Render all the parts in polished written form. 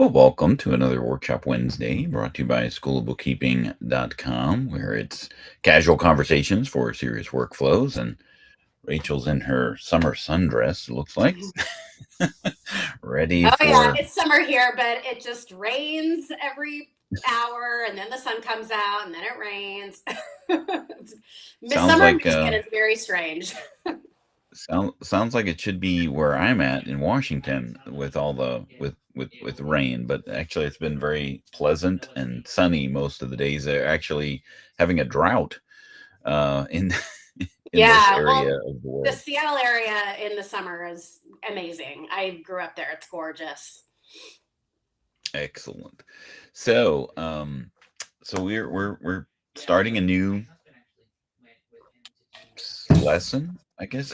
Well, welcome to another Workshop Wednesday brought to you by schoolofbookkeeping.com, where it's casual conversations for serious workflows. And Rachel's in her summer sundress, it looks like, ready Oh yeah, for. it's summer here, but it just rains every hour, and then the sun comes out, and then it rains. Sounds Summer in like Michigan is very strange. sounds like it should be where I'm at in Washington with all the with rain, but actually it's been very pleasant and sunny most of the days. They're actually having a drought in in this Yeah, area well, of the the world. Seattle area in the summer is amazing. I grew up there; it's gorgeous. Excellent. So, so we're starting a new lesson, I guess,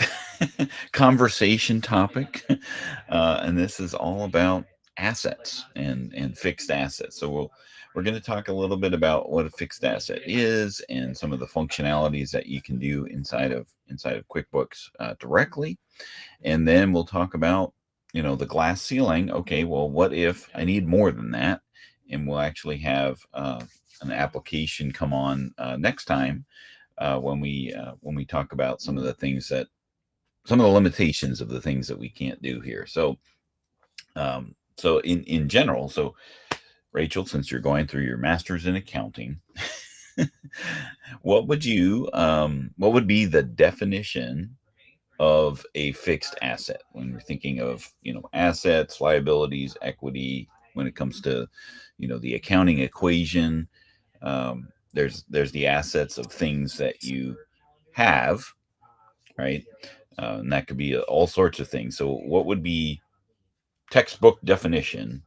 conversation topic, and this is all about assets and fixed assets. So we're going to talk a little bit about what a fixed asset is and some of the functionalities that you can do inside of QuickBooks directly, and then we'll talk about the glass ceiling. Okay, well, what if I need more than that? And we'll actually have an application come on next time when we talk about some of the limitations of the things that we can't do here. So in general, so Rachel, since you're going through your master's in accounting, what would be the definition of a fixed asset when we're thinking of assets, liabilities, equity? When it comes to the accounting equation, there's the assets of things that you have, right? And that could be all sorts of things. So what would be textbook definition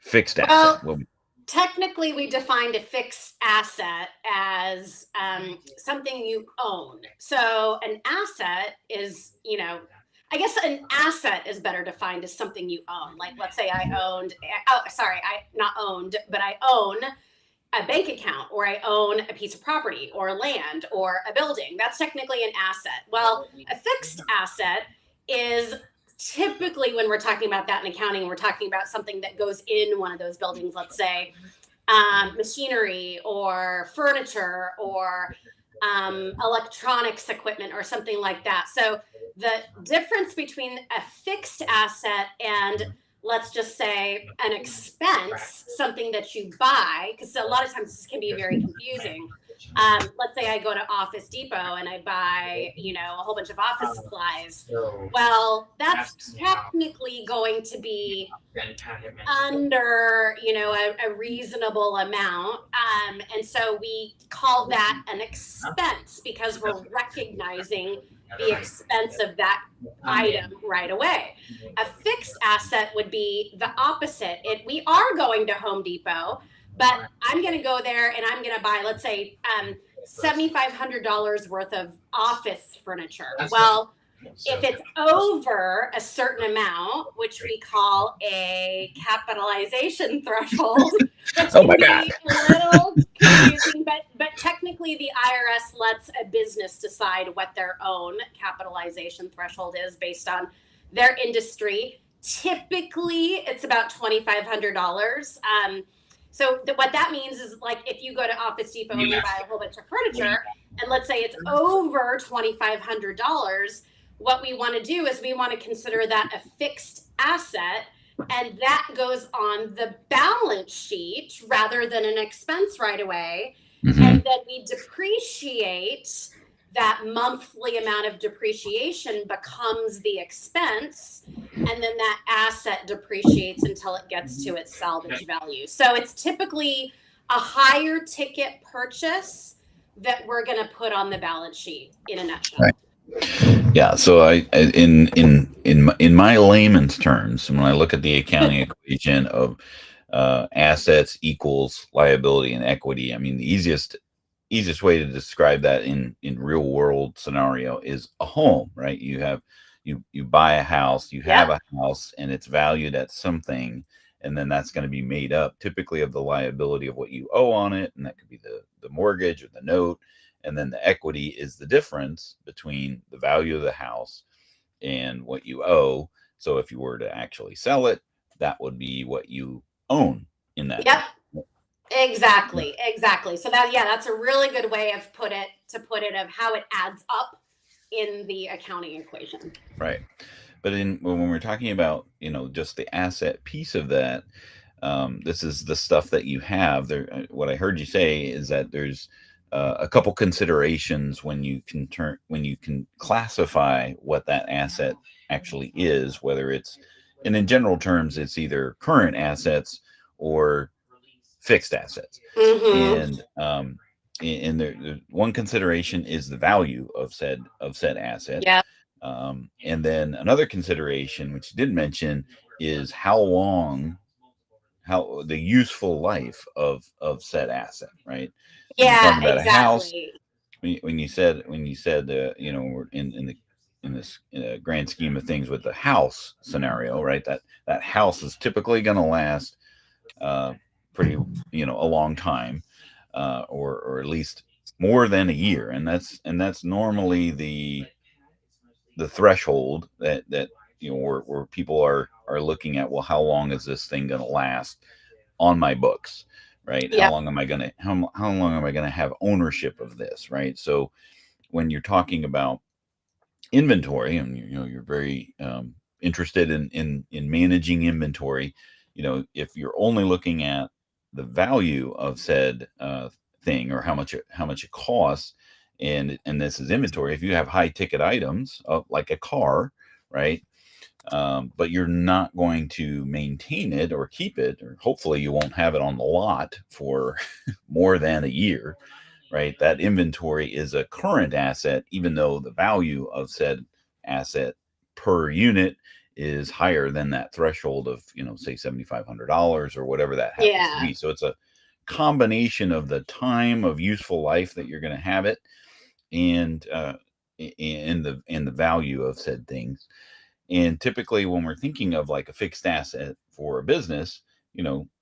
fixed asset? Well, Well, technically, we defined a fixed asset as something you own. So an asset is, I guess an asset is better defined as something you own. Like, let's say I owned, oh, sorry, I not owned, but I own a bank account, or I own a piece of property or land or a building. That's technically an asset. Well, a fixed asset is typically, when we're talking about that in accounting, we're talking about something that goes in one of those buildings, let's say machinery or furniture or electronics equipment or something like that. So the difference between a fixed asset and, let's just say, an expense, something that you buy, because a lot of times this can be very confusing. Let's say I go to Office Depot and I buy, a whole bunch of office supplies. Well, that's technically going to be under, a reasonable amount. And so we call that an expense because we're recognizing the expense of that item right away. A fixed asset would be the opposite. We are going to Home Depot, but I'm going to go there and I'm going to buy, let's say, $7,500 worth of office furniture. Well, if it's over a certain amount, which we call a capitalization threshold, which oh can my God. be a little confusing, but technically the IRS lets a business decide what their own capitalization threshold is based on their industry. Typically, it's about $2,500. So what that means is, like, if you go to Office Depot and you buy a whole bunch of furniture, and let's say it's over $2,500, what we want to do is we want to consider that a fixed asset, and that goes on the balance sheet rather than an expense right away. Mm-hmm. And then we depreciate. That monthly amount of depreciation becomes the expense, and then that asset depreciates until it gets to its salvage value. So it's typically a higher ticket purchase that we're going to put on the balance sheet, in a nutshell. Right. Yeah. So in my layman's terms, when I look at the accounting equation of assets equals liability and equity, I mean the easiest way to describe that in real world scenario is a home, right? You buy a house, you have Yep. a house, and it's valued at something, and then that's going to be made up typically of the liability of what you owe on it, and that could be the mortgage or the note, and then the equity is the difference between the value of the house and what you owe. So if you were to actually sell it, that would be what you own in that. Yep. Exactly. So that's a really good way of put it of how it adds up in the accounting equation. Right. But when we're talking about, just the asset piece of that, this is the stuff that you have there. What I heard you say is that there's a couple considerations when you can classify what that asset actually is, whether it's, and in general terms, it's either current assets or fixed assets. Mm-hmm. And one consideration is the value of said asset. Yep. And then another consideration, which you did mention, is how the useful life of said asset, right? When you're Yeah, talking about a house, exactly. when you said we're in this grand scheme of things with the house scenario, right? That house is typically going to last uh, pretty a long time, or at least more than a year, and that's normally the threshold that where people are looking at, well, how long is this thing going to last on my books, right? Yep. How long am I going to have ownership of this, right? So when you're talking about inventory, and you're very interested in managing inventory, if you're only looking at the value of said thing, or how much it costs, and this is inventory. If you have high ticket items, like a car, right, but you're not going to maintain it or keep it, or hopefully you won't have it on the lot for more than a year, right? That inventory is a current asset, even though the value of said asset per unit is higher than that threshold of, say, $7,500 or whatever that happens to Yeah. be. So it's a combination of the time of useful life that you're going to have it, and the value of said things. And typically, when we're thinking of like a fixed asset for a business,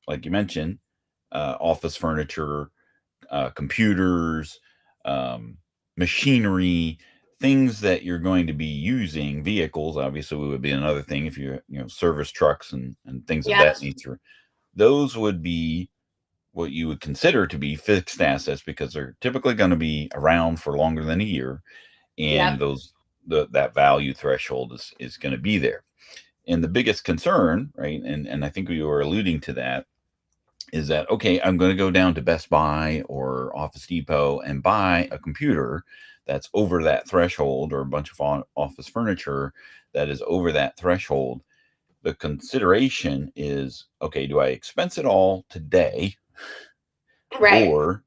like you mentioned, office furniture, computers, um, machinery, things that you're going to be using, vehicles obviously would be another thing, if service trucks and things of Yep. that nature. Those would be what you would consider to be fixed assets, because they're typically going to be around for longer than a year, Yep. and that value threshold is going to be there. And the biggest concern, right, and I think we were alluding to that, is that, okay, I'm going to go down to Best Buy or Office Depot and buy a computer that's over that threshold, or a bunch of office furniture that is over that threshold. The consideration is, okay, do I expense it all today, Right. or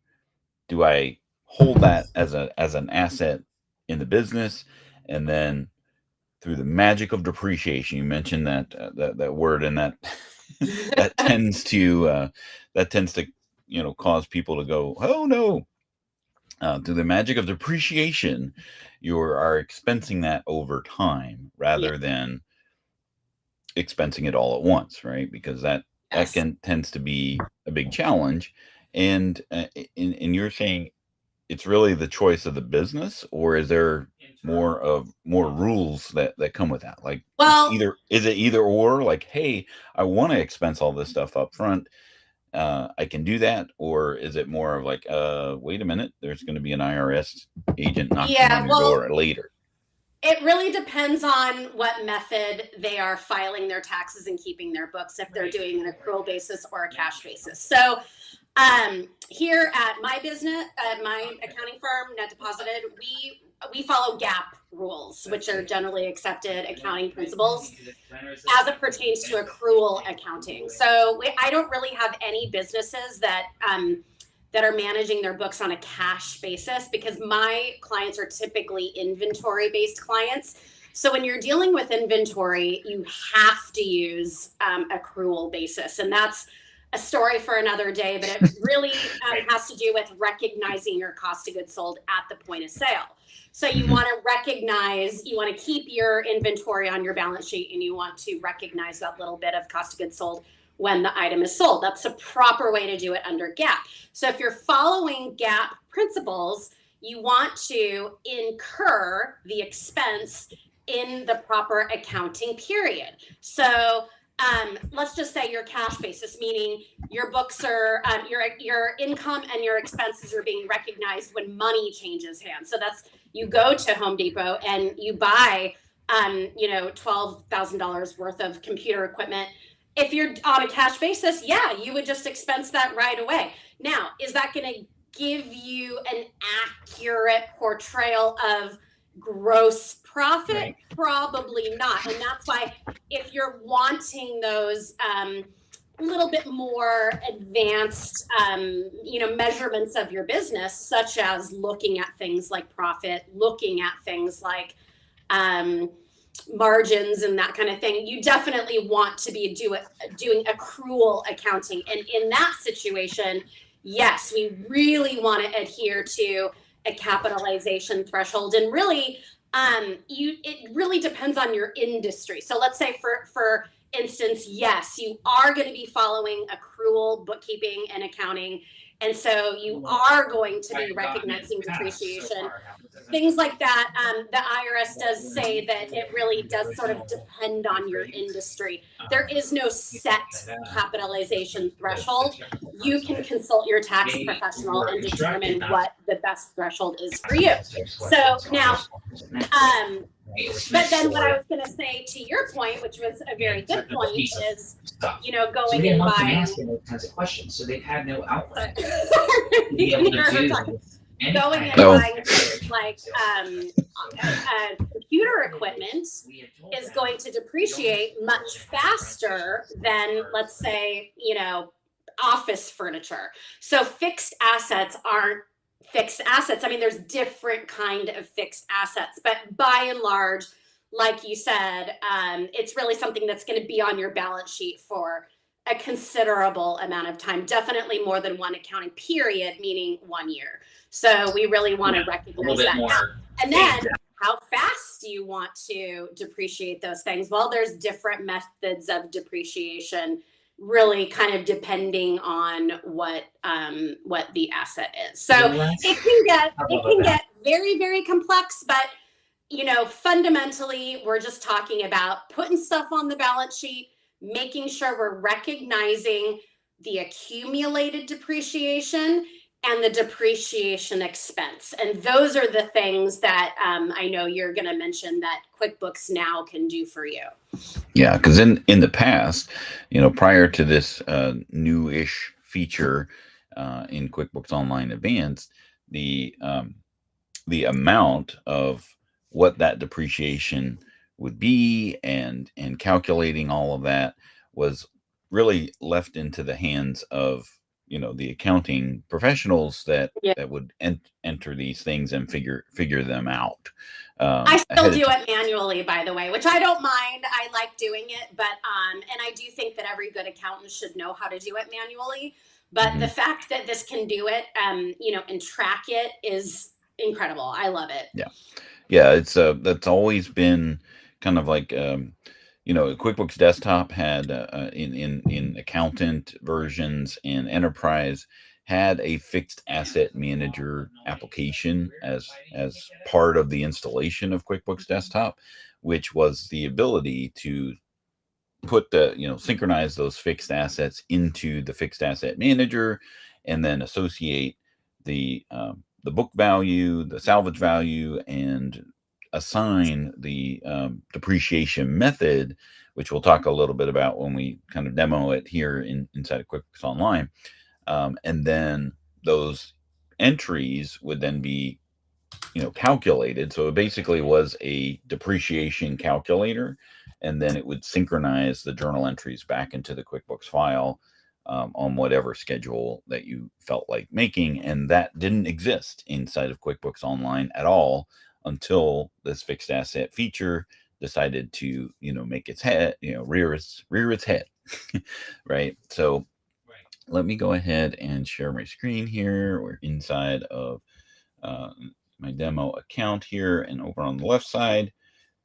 do I hold that as an asset in the business, and then through the magic of depreciation, you mentioned that word, and that that tends to cause people to go, oh no. Through the magic of depreciation, you are expensing that over time Yeah. rather than expensing it all at once, right? Because that Yes. can tends to be a big challenge. And and you're saying it's really the choice of the business, or is there more rules that come with that? Like, Well, is it either or, like, hey, I want to expense all this stuff up front, I can do that, or is it more of like, wait a minute, there's going to be an IRS agent knocking on yeah. your Well, door later? it really depends on what method they are filing their taxes and keeping their books, if they're doing an accrual basis or a cash basis. So, here at my business, at my accounting firm, Net Deposited, we follow GAAP rules, which are generally accepted accounting principles as it pertains to accrual accounting. So I don't really have any businesses that are managing their books on a cash basis, because my clients are typically inventory based clients. So when you're dealing with inventory, you have to use accrual basis, and that's a story for another day. But it really has to do with recognizing your cost of goods sold at the point of sale. So you Hmm. want to recognize, you want to keep your inventory on your balance sheet, and you want to recognize that little bit of cost of goods sold when the item is sold. That's a proper way to do it under GAAP. So if you're following GAAP principles, you want to incur the expense in the proper accounting period. So let's just say your cash basis, meaning your books are your income and your expenses are being recognized when money changes hands. So that's, you go to Home Depot and you buy $12,000 worth of computer equipment. If you're on a cash basis, yeah, you would just expense that right away. Now, is that going to give you an accurate portrayal of gross profit? Right. Probably not. And that's why, if you're wanting those little bit more advanced measurements of your business, such as looking at things like profit, looking at things like margins and that kind of thing, you definitely want to be doing accrual accounting. And in that situation, yes, we really want to adhere to a capitalization threshold. And really, it really depends on your industry. So let's say for instance, yes, you are going to be following accrual bookkeeping and accounting. And so you are going to be recognizing depreciation, things like that. The IRS does say that it really does sort of depend on your industry. There is no set capitalization threshold. You can consult your tax professional and determine what the best threshold is for you. So now, but then what I was going to say to your point, which was a very good point, is, going and buying. Asking those kinds of questions, so they've had no outlet. Going and buying things like computer equipment is going to depreciate much faster than, let's say, office furniture. So fixed assets aren't fixed assets. I mean, there's different kind of fixed assets, but by and large, like you said, it's really something that's going to be on your balance sheet for a considerable amount of time, definitely more than one accounting period, meaning 1 year. So we really want to recognize that now. And then, how fast do you want to depreciate those things? Well, there's different methods of depreciation, really kind of depending on what the asset is. So it can get very, very complex, but fundamentally, we're just talking about putting stuff on the balance sheet, making sure we're recognizing the accumulated depreciation and the depreciation expense. And those are the things that I know you're going to mention that QuickBooks now can do for you. Yeah, because in the past, prior to this new-ish feature in QuickBooks Online Advanced, the amount of what that depreciation would be and calculating all of that was really left into the hands of the accounting professionals that would enter these things and figure them out. I still do it manually, by the way, which I don't mind. I like doing it, but and I do think that every good accountant should know how to do it manually. But the fact that this can do it, and track it is incredible. I love it. Yeah, it's that's always been kind of like QuickBooks Desktop had in accountant versions and enterprise had a fixed asset manager application as part of the installation of QuickBooks Desktop, which was the ability to put synchronize those fixed assets into the fixed asset manager, and then associate the book value, the salvage value, and assign the depreciation method, which we'll talk a little bit about when we kind of demo it here inside of QuickBooks Online. And then those entries would then be calculated. So it basically was a depreciation calculator, and then it would synchronize the journal entries back into the QuickBooks file on whatever schedule that you felt like making. And that didn't exist inside of QuickBooks Online at all until this fixed asset feature decided to make its head rear its head. Right. So let me go ahead and share my screen here. We're inside of my demo account here, and over on the left side,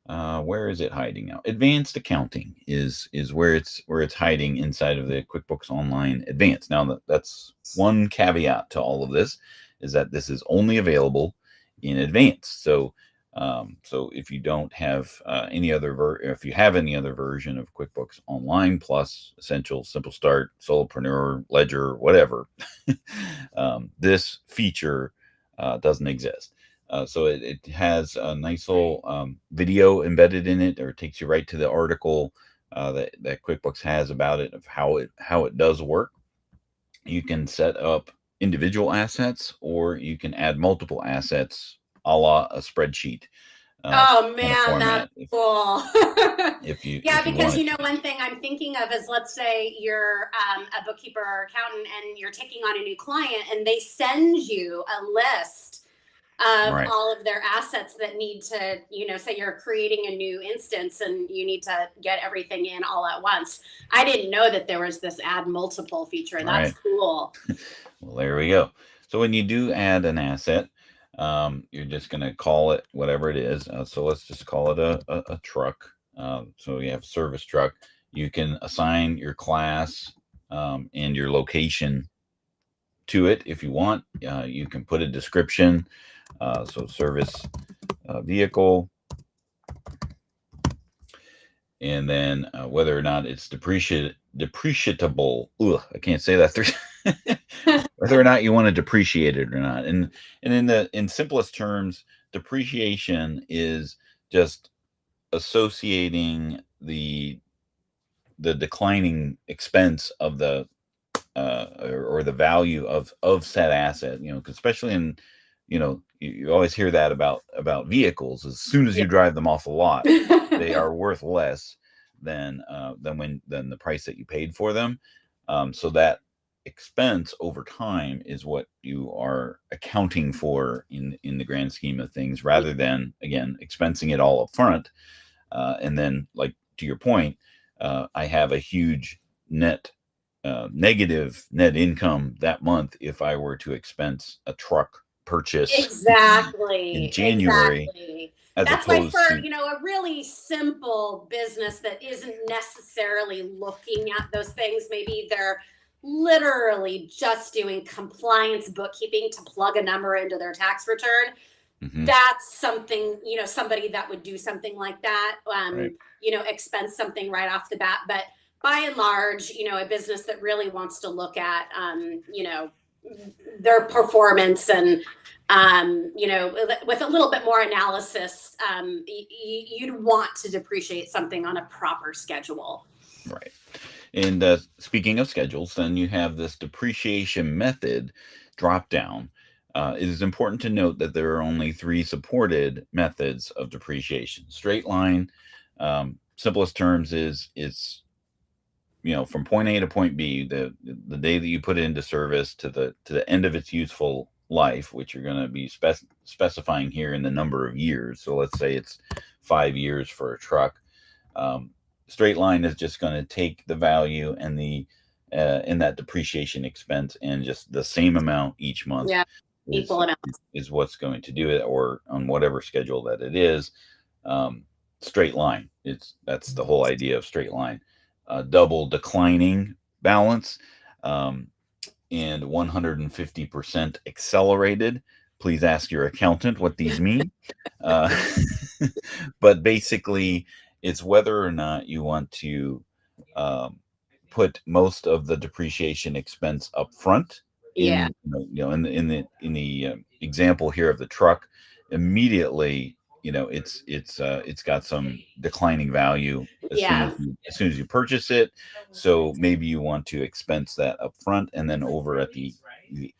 where is it hiding now? Advanced accounting is where it's hiding inside of the QuickBooks Online Advanced. Now that's one caveat to all of this, is that this is only available in Advanced. So So if you don't have if you have any other version of QuickBooks Online Plus, Essential, Simple Start, Solopreneur, Ledger, whatever, this feature doesn't exist. So it has a nice little video embedded in it, or it takes you right to the article that QuickBooks has about it, of how it does work. You can set up individual assets, or you can add multiple assets, a la a spreadsheet Oh kind of man, that's format, cool. if you because wanted to. one thing I'm thinking of is, let's say you're a bookkeeper or accountant and you're taking on a new client, and they send you a list of Right. all of their assets that need to, say you're creating a new instance and you need to get everything in all at once. I didn't know that there was this add multiple feature. That's Right. cool. Well, there we go. So when you do add an asset, you're just going to call it whatever it is. So let's just call it a truck. So you have a service truck. You can assign your class and your location to it if you want. You can put a description. So service vehicle, and then whether or not it's depreciatable. Ugh, I can't say that. Whether or not you want to depreciate it or not. And in simplest terms, depreciation is just associating the declining expense of the or the value of said asset. Cause especially in, you always hear that about vehicles. As soon as you drive them off the lot, they are worth less than the price that you paid for them. So that expense over time is what you are accounting for in the grand scheme of things, rather than, again, expensing it all up front. And then, like, to your point, I have a huge negative net income that month if I were to expense a truck purchase Exactly. in January. Exactly. As That's why opposed for, to, a really simple business that isn't necessarily looking at those things, maybe they're literally just doing compliance bookkeeping to plug a number into their tax return. That's something, somebody that would do something like that, right. Expense something right off the bat. But by and large, a business that really wants to look at, their performance and, with a little bit more analysis, you'd want to depreciate something on a proper schedule. Right. And speaking of schedules, then you have this depreciation method drop down. It is important to note that there are only 3 supported methods of depreciation. Straight line, simplest terms, is it's from point A to point B, the day that you put it into service to the end of its useful life, which you're going to be specifying here in the number of years. So let's say it's 5 years for a truck. Straight line is just going to take the value and in that depreciation expense, and just the same amount each month. Yeah, equal amount is what's going to do it, or on whatever schedule that it is. Straight line. That's the whole idea of straight line. Double declining balance, and 150% accelerated. Please ask your accountant what these mean. But basically, it's whether or not you want to put most of the depreciation expense up front. Yeah. In the example here of the truck, immediately, it's got some declining value as soon as you purchase it. So maybe you want to expense that up front, and then over at the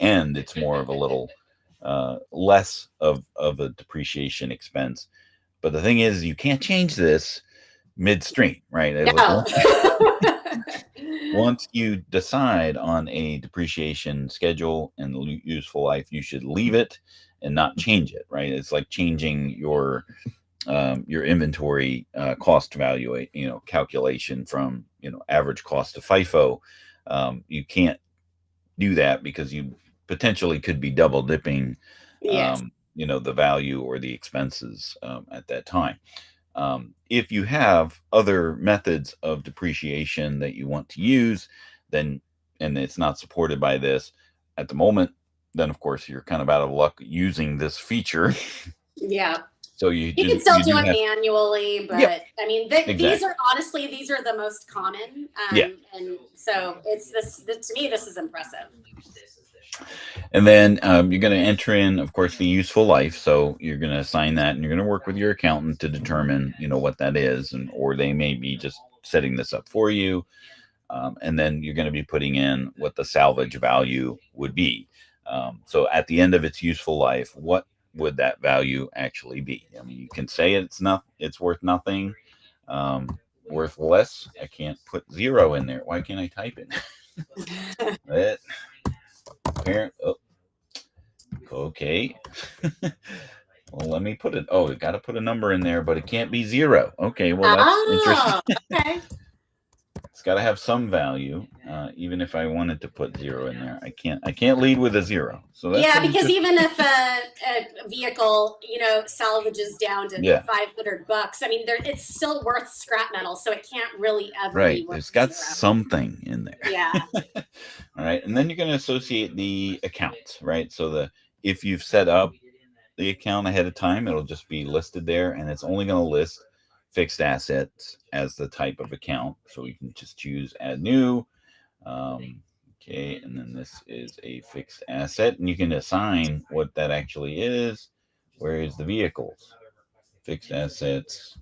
end, it's more of a little less of a depreciation expense. But the thing is, you can't change this midstream, right? No. Once you decide on a depreciation schedule and useful life, you should leave it and not change it, right? It's like changing your inventory cost value, calculation from, average cost to FIFO. You can't do that, because you potentially could be double dipping, Yes. the value or the expenses at that time. If you have other methods of depreciation that you want to use, and it's not supported by this at the moment, then of course you're kind of out of luck using this feature. Yeah. So you can still do it manually, but Yep. I mean, Exactly. these are honestly, these are the most common. Yeah. And so it's to me, this is impressive. And then you're going to enter in, of course, the useful life. So you're going to assign that, and you're going to work with your accountant to determine, what that is, or they may be just setting this up for you. And then you're going to be putting in what the salvage value would be. So at the end of its useful life, what would that value actually be? I mean, you can say it's worth nothing, worth less. I can't put 0 in there. Why can't I type it? Okay. Well, let me put it. Oh, you got to put a number in there, but it can't be 0. Okay. Well, that's interesting. Okay. It's got to have some value, even if I wanted to put 0 in there. I can't lead with a 0. So that's because even if a vehicle, salvages down to $500, I mean, it's still worth scrap metal, so it can't really ever be worth It's got 0. something in there. Yeah. All right, and then you're going to associate the accounts, right? So if you've set up the account ahead of time, it'll just be listed there, and it's only going to list fixed assets as the type of account. So we can just choose add new. Okay, and then this is a fixed asset, and you can assign what that actually is. Where is the vehicles? Fixed assets.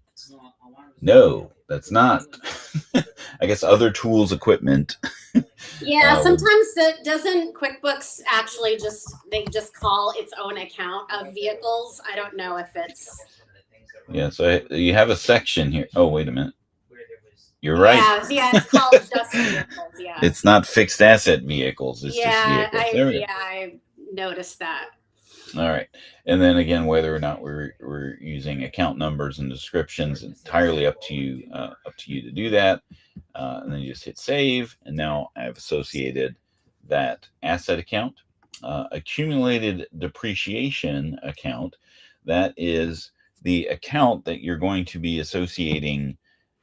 No, that's not. I guess other tools, equipment. Yeah, sometimes doesn't QuickBooks actually they just call its own account of vehicles. I don't know if it's. Yeah, so you have a section here. Oh, wait a minute. You're right. Yeah, it's called just vehicles. Yeah. It's not fixed asset vehicles. It's just vehicles. I noticed that. All right, and then again, whether or not we're using account numbers and descriptions, entirely up to you. To do that, and then you just hit save. And now I've associated that asset account, accumulated depreciation account. That is the account that you're going to be associating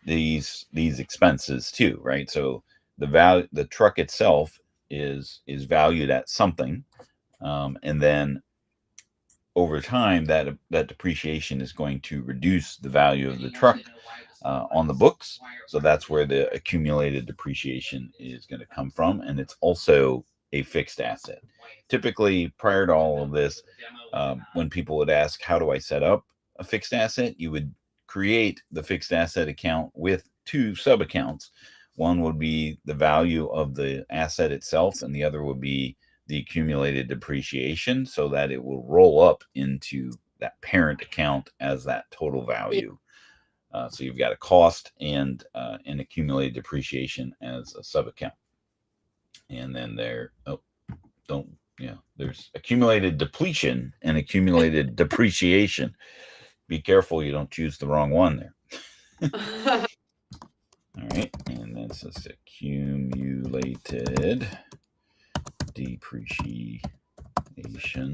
these expenses to, right? So the truck itself is valued at something, and then over time that depreciation is going to reduce the value of the truck on the books. So that's where the accumulated depreciation is going to come from, and it's also a fixed asset. Typically, prior to all of this, when people would ask, how do I set up a fixed asset, you would create the fixed asset account with 2 sub accounts. One would be the value of the asset itself, and the other would be the accumulated depreciation, so that it will roll up into that parent account as that total value. So you've got a cost and an accumulated depreciation as a sub account. And then there's accumulated depletion and accumulated depreciation. Be careful you don't choose the wrong one there. All right, and that's just accumulated depreciation.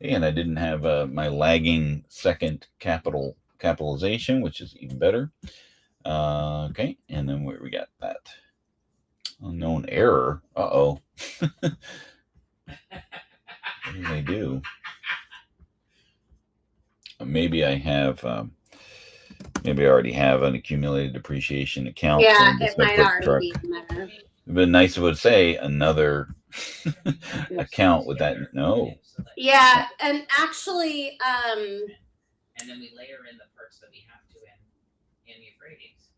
And I didn't have my lagging second capitalization, which is even better. Okay, and then where we got that unknown error. Uh-oh. What do they do? Maybe I have. Maybe I already have an accumulated depreciation account. Yeah, it might already be in there. It'd been nice if it would say another account with that. No. Yeah, and actually, and then we layer in the parts that we have to in Euphrates.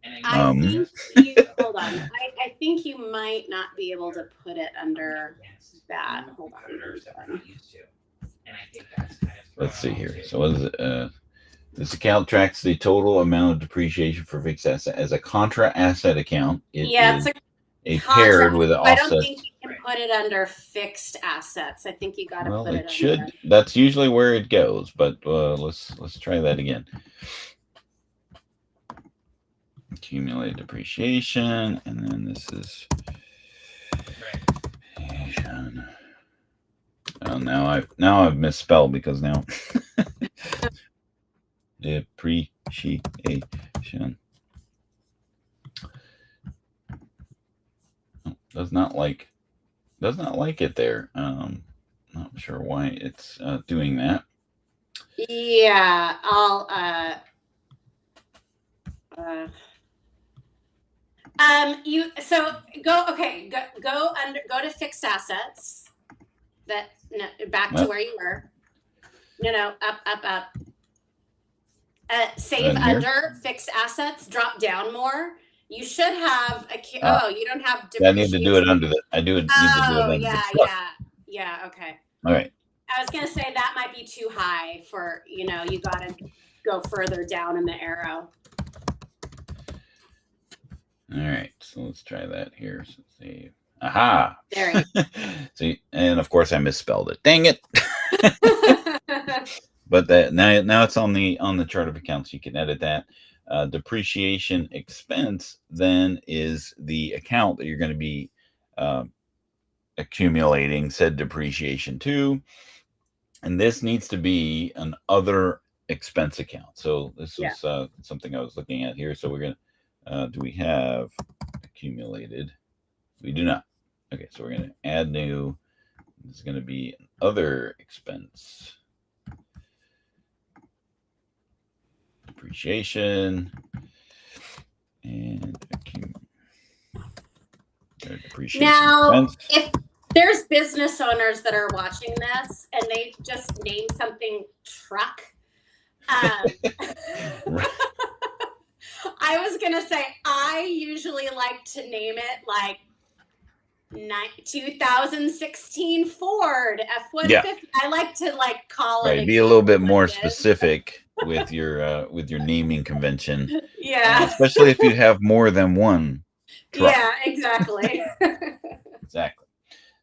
And I think you hold on. I think you might not be able to put it under that. Hold on. Let's see here. So what is it? This account tracks the total amount of depreciation for fixed asset as a contra asset account. It's a paired with an offset. I don't think you can put it under fixed assets. I think you got to put it under. Should. That's usually where it goes, but let's try that again. Accumulated depreciation, and then this is. Oh, now I've misspelled because now depreciation. Does not like it there. Not sure why it's doing that. Yeah, I'll you so go go to fixed assets. That no, back to Well, where you were. No, up. Save in here. under fixed assets. Drop down more. You should have Uh, you don't have I need to do it depreciation. under the. I do need to do it Oh under the yeah, truck. yeah. Okay. All right. I was gonna say that might be too high for you got to go further down in the arrow. All right. So let's try that here. So save. Aha. There you go. See, and of course I misspelled it. Dang it. But that now it's on the chart of accounts. You can edit that. Depreciation expense then is the account that you're going to be accumulating said depreciation to, and this needs to be an other expense account. So this Yeah. was something I was looking at here. So we're gonna do we have accumulated? We do not. Okay, so we're gonna add new. This is going to be an other expense. Depreciation and depreciation Now, expense. if there's business owners that are watching this and they just name something truck, Right. I was gonna say I usually like to name it like 2016 Ford F-150. Yeah. I like to call it. Right, be a little bit more specific with your naming convention. Yeah. Especially if you have more than one truck. Yeah, exactly. Exactly.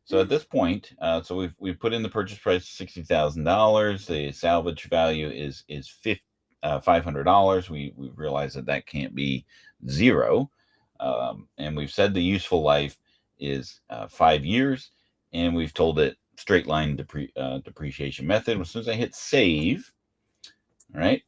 So at this point, so we've put in the purchase price $60,000. The salvage value is $500. We realize that can't be zero, and we've said the useful life is 5 years, and we've told it straight line depreciation method. As soon as I hit save, all right,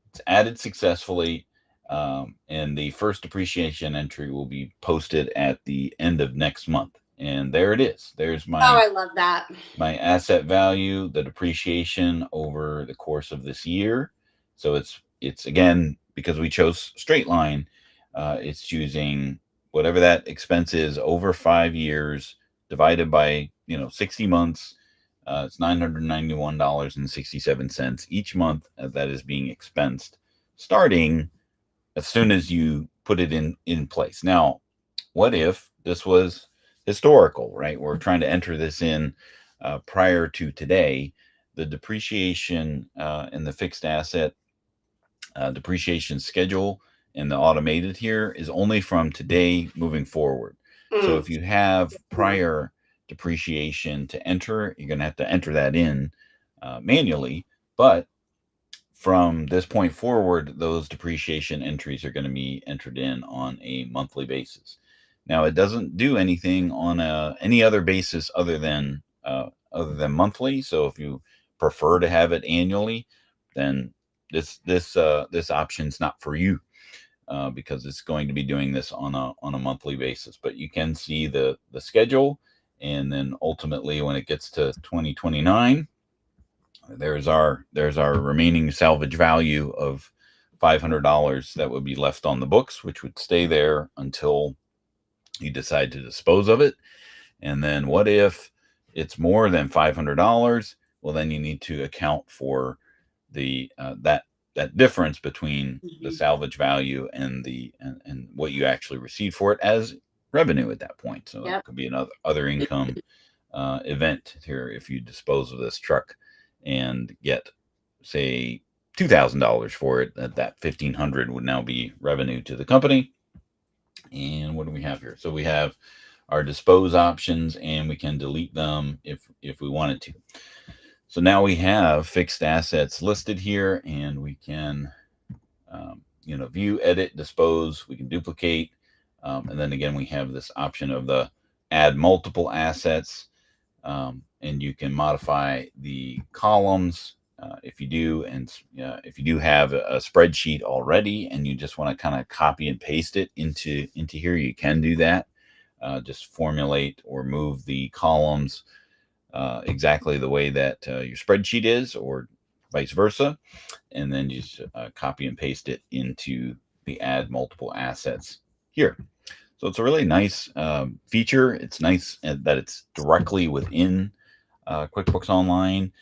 it's added successfully, and the first depreciation entry will be posted at the end of next month. And there it is. There's my I love that. My asset value, the depreciation over the course of this year. So it's again, because we chose straight line, it's choosing whatever that expense is over 5 years divided by 60 months. It's $991.67 each month that is being expensed, starting as soon as you put it in place. Now, what if this was historical, right? We're trying to enter this in prior to today. The depreciation and the fixed asset depreciation schedule and the automated here is only from today moving forward. So if you have prior depreciation to enter, you're going to have to enter that in manually. But from this point forward, those depreciation entries are going to be entered in on a monthly basis. Now, it doesn't do anything on any other basis other than monthly. So if you prefer to have it annually, then this option's not for you, because it's going to be doing this on a monthly basis. But you can see the schedule, and then ultimately when it gets to 2029, there's our remaining salvage value of $500 that would be left on the books, which would stay there until you decide to dispose of it. And then what if it's more than $500? Well, then you need to account for the that difference between the salvage value and and what you actually receive for it as revenue at that point. So that could be another other income event here if you dispose of this truck and get, say, $2,000 for it. That $1,500 would now be revenue to the company. And what do we have here? So we have our dispose options, and we can delete them if we wanted to. So now we have fixed assets listed here, and we can view, edit, dispose. We can duplicate, and then again we have this option of the add multiple assets, and you can modify the columns if you do. And if you do have a spreadsheet already and you just want to kind of copy and paste it into here, you can do that. Just formulate or move the columns exactly the way that your spreadsheet is, or vice versa, and then you just copy and paste it into the add multiple assets here. So it's a really nice feature. It's nice that it's directly within QuickBooks Online,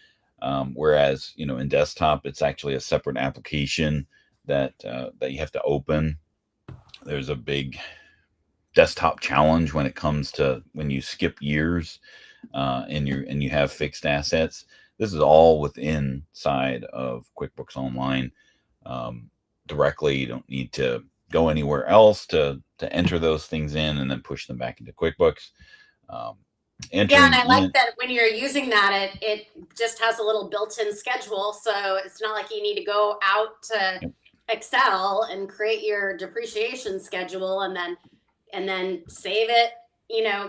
whereas in desktop it's actually a separate application that you have to open. There's a big desktop challenge when it comes to when you skip years and you have fixed assets. This is all within side of QuickBooks Online directly. You don't need to go anywhere else to enter those things in and then push them back into QuickBooks. Yeah, and I like that when you're using that, it just has a little built-in schedule, so it's not like you need to go out to Excel and create your depreciation schedule and then save it,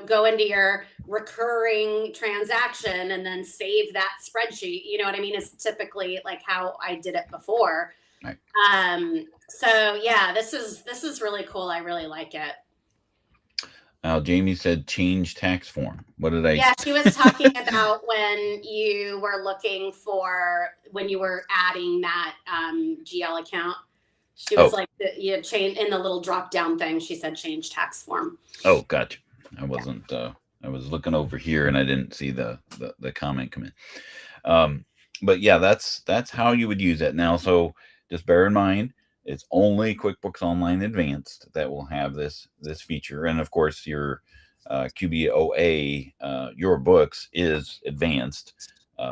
go into your recurring transaction and then save that spreadsheet. You know what I mean? It's typically like how I did it before. Right. So yeah, this is really cool. I really like it. Jamie said change tax form. What did I? Yeah, she was talking about when you were when you were adding that GL account. She was like, you change in the little drop down thing. She said change tax form. Oh, gotcha. I wasn't. I was looking over here and I didn't see the comment come in. But yeah, that's how you would use it now. So just bear in mind, it's only QuickBooks Online Advanced that will have this feature, and of course your QBOA your books is advanced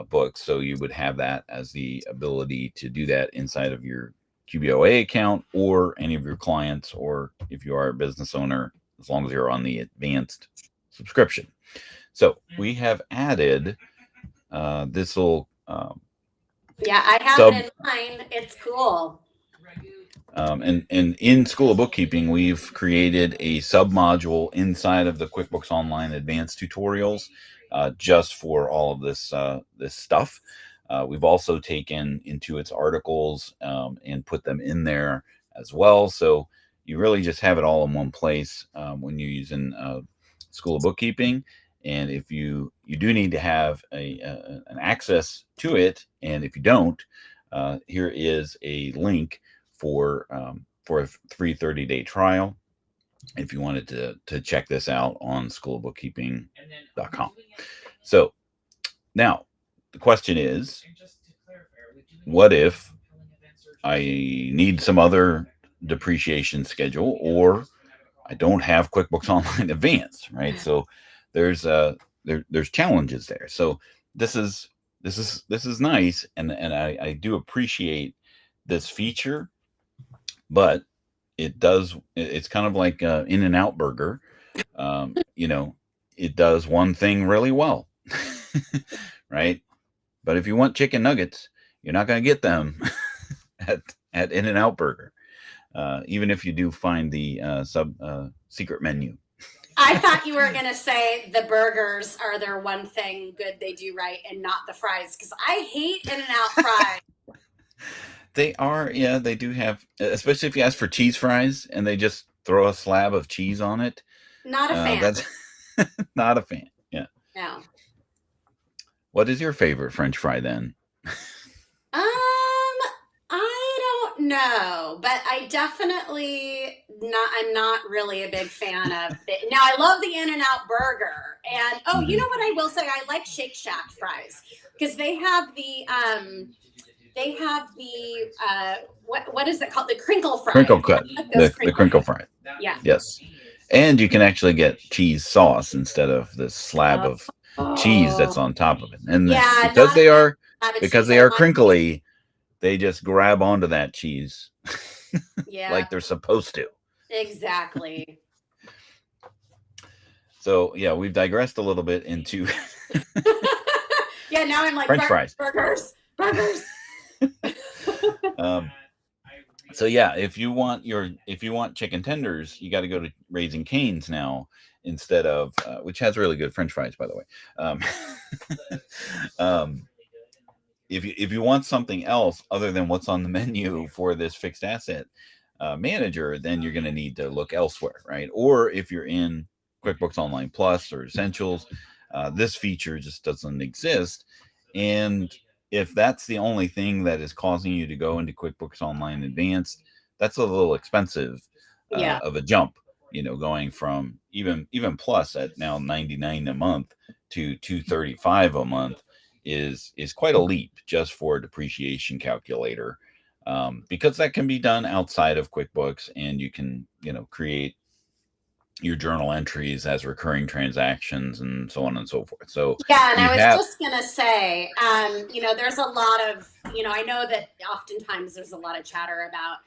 books, so you would have that as the ability to do that inside of your QBOA account or any of your clients, or if you are a business owner, as long as you're on the advanced subscription. So we have added this little yeah, I have it in mind. It's cool. And in School of Bookkeeping, we've created a sub-module inside of the QuickBooks Online Advanced tutorials just for all of this stuff. We've also taken Intuit's articles and put them in there as well. So you really just have it all in one place when you're using School of Bookkeeping. And if you do need to have an access to it, and if you don't, here is a link for a free 30-day trial if you wanted to check this out on schoolofbookkeeping.com. So now the question is, what if I need some other depreciation schedule, or I don't have QuickBooks Online Advanced, right? So there's challenges there. So this is nice, and I do appreciate this feature, but it's kind of like In-N-Out Burger. It does one thing really well, right? But if you want chicken nuggets, you're not going to get them at In-N-Out Burger, even if you do find the secret menu. I thought you were going to say the burgers are their one thing good they do right, and not the fries, because I hate In-N-Out fries. They are, yeah, they do have, especially if you ask for cheese fries and they just throw a slab of cheese on it. Not a fan. That's not a fan. Yeah. No. What is your favorite French fry then? I don't know, but I definitely I'm not really a big fan of it. Now I love the In-N-Out Burger, and you know what I will say? I like Shake Shack fries because they have the what is it called? The crinkle fry. Crinkle cut. The crinkle fry. Yeah. Yes. And you can actually get cheese sauce instead of this slab of cheese that's on top of it. And because they are crinkly, they just grab onto that cheese like they're supposed to. Exactly. So yeah, we've digressed a little bit into yeah, now I'm like French fries. Burgers. So yeah, if you want chicken tenders, you got to go to Raising Cane's now instead of which has really good French fries, by the way. If you want something else other than what's on the menu for this fixed asset manager, then you're going to need to look elsewhere, right? Or if you're in QuickBooks Online Plus or Essentials, this feature just doesn't exist. And if that's the only thing that is causing you to go into QuickBooks Online Advanced, that's a little expensive Yeah. of a jump. Going from even Plus at now 99 a month to 235 a month is quite a leap just for a depreciation calculator, because that can be done outside of QuickBooks, and you can create your journal entries as recurring transactions and so on and so forth. So yeah, and you I was have just gonna say, there's a lot of, I know that oftentimes there's a lot of chatter about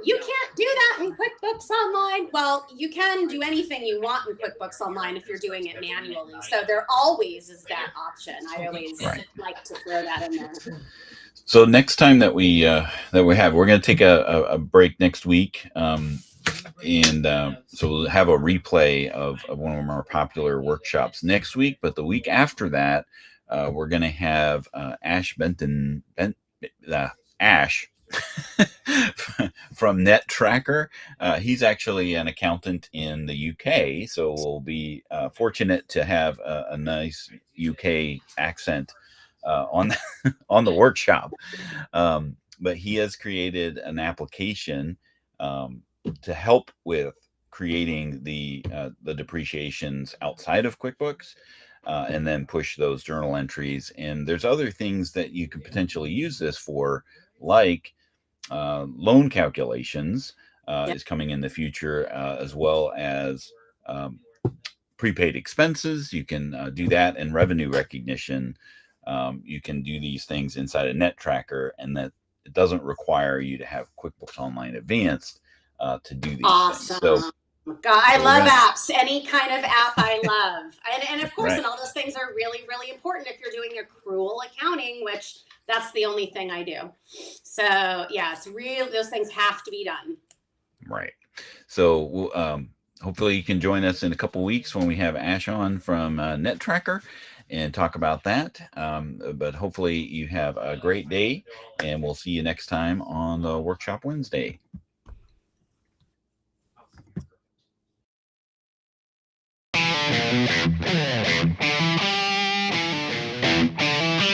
you can't do that in QuickBooks Online. Well, you can do anything you want in QuickBooks Online if you're doing it manually. So there always is that option. I always like to throw that in there. So next time that we're going to take a break next week, and so we'll have a replay of one of our popular workshops next week. But the week after that, we're going to have Ash Ash from Net Tracker. He's actually an accountant in the UK, so we'll be fortunate to have a nice UK accent on on the workshop. But he has created an application to help with creating the depreciations outside of QuickBooks, and then push those journal entries. And there's other things that you could potentially use this for, like loan calculations is coming in the future, as well as prepaid expenses. You can do that, and revenue recognition. You can do these things inside a Net Tracker, and that it doesn't require you to have QuickBooks Online Advanced to do these things. So, God, I love apps. Any kind of app I love. And of course, and all those things are really, really important if you're doing accrual accounting, which that's the only thing I do. So yeah, it's real. Those things have to be done. Right. So hopefully you can join us in a couple weeks when we have Ash on from Net Tracker and talk about that. But hopefully you have a great day, and we'll see you next time on the Workshop Wednesday.